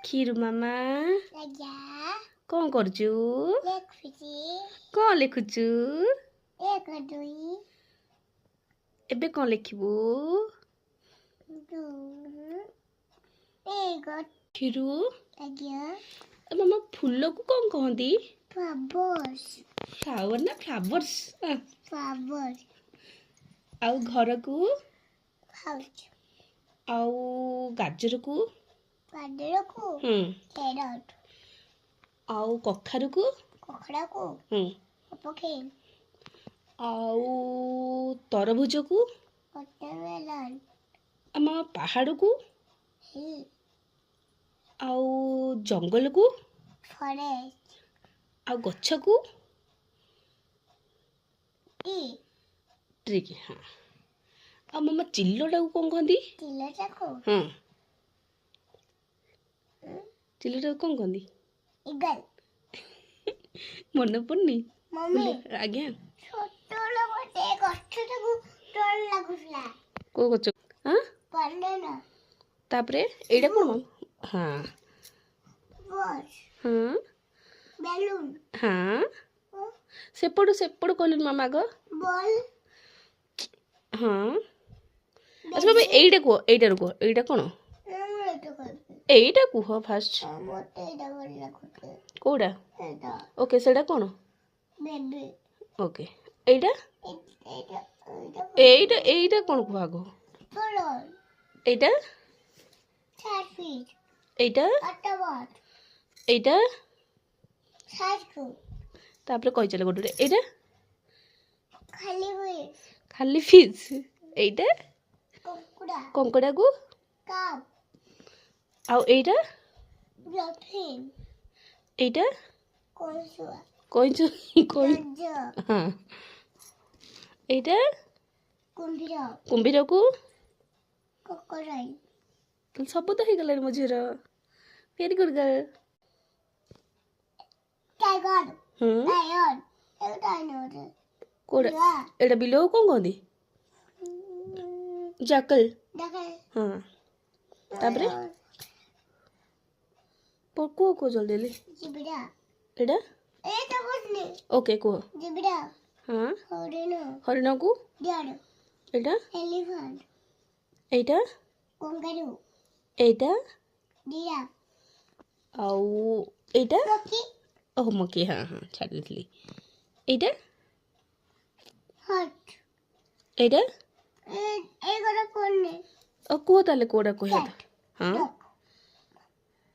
କ୍ଷୀରୁ ମାମା ଆଜ୍ଞା କ'ଣ କରୁଛୁ? ଲେଖୁଛି କ'ଣ ଲେଖୁଛୁ? 1 2 ଏବେ କ'ଣ ଲେଖିବୁ? 2 1 କ୍ଷୀରୁ ଆଜ୍ଞା ମାମା ଫୁଲକୁ କ'ଣ କହନ୍ତି? ଫ୍ଲାୱର୍ସ ଫ୍ଲାୱାର ନା ଫ୍ଲାୱର୍ସ? ଫ୍ଲାୱର୍ସ ଆଉ ଘରକୁ ହାଉସ ଆଉ ଗାଜରକୁ ପାଦରକୁ କ୍ୟାରଟ ଆଉ କଖାରୁକୁ କଖଡ଼ାକୁ ପକେଇ ଆଉ ତରଭୁଜକୁ ୱାଟରମେଲନ୍ ଆମ ପାହାଡ଼କୁ ହିଲ୍ ଆଉ ଜଙ୍ଗଲକୁ ଫରେଷ୍ଟ ଆଉ ଗଛକୁ ଟି ହଁ ଆଉ ମାମା ଚିଲଟାକୁ କ'ଣ କହନ୍ତି? ଚିଲଟାକୁ ଚିଲଟାକୁ କ'ଣ କହନ୍ତି? ଇଗଲ ମନେ ପଡ଼ୁନି? ମମ୍ମି ଆଜ୍ଞା ଛୋଟବେଳେ ଗୋଟେ ଗଛଟାକୁ ଡର ଲାଗୁଥିଲା କେଉଁ ଗଛ? ହଁ ବନାନା ତାପରେ ଏଇଟା କ'ଣ? ହଁ ବସ୍ ହଁ ବେଲୁନ ହଁ ସେପଟୁ କହିଲୁନି ମାମା ଆଗ ବଲ୍ ହଁ ଆଚ୍ଛା ବାବା ଏଇଟା କୁହ ଏଇଟାରୁ କୁହ ଏଇଟା କ'ଣ? ଏଇଟା କୁହ ଫାଷ୍ଟ କେଉଁଟା? ଓକେ ସେଇଟା କ'ଣ? ଓକେ ଏଇଟା ଏଇଟା ଏଇଟା କ'ଣ କୁହ ଆଗ? ଏଇଟା ଏଇଟା ଏଇଟା ତାପରେ କହିଚାଲ ଗୋଟେ ଏଇଟା ଖାଲି ଫିସ୍ ଏଇଟା କଙ୍କଡ଼ାକୁ ଆଉ ଏଇଟା ଏଇଟା କଇଁଚ ହଁ ଏଇଟା କୁମ୍ଭୀରକୁ ସବୁ ତ ହେଇଗଲାଣି ମୋ ଝିଅର ଭେରି ଗୁଡ୍ ଗାର୍ଲ କୋଉଟା ଏଇଟା ବିଲକୁ କ'ଣ କହନ୍ତି? ଜାକଲ ହଁ ତାପରେ କୁହ ଜଲ୍ଦି ଏଇଟା ଓକେ କୁହ ହଁ ହରିଣକୁ ଏଇଟା ଏଇଟା ଏଇଟା ଆଉ ଏଇଟା ଓହ ମକି ହଁ ହଁ ଛାଡ଼ି ଦେଇଥିଲି ଏଇଟା ଏଇଟା ଆଉ କୁହ ତାହେଲେ କୋଉଟା କୁହ ହଁ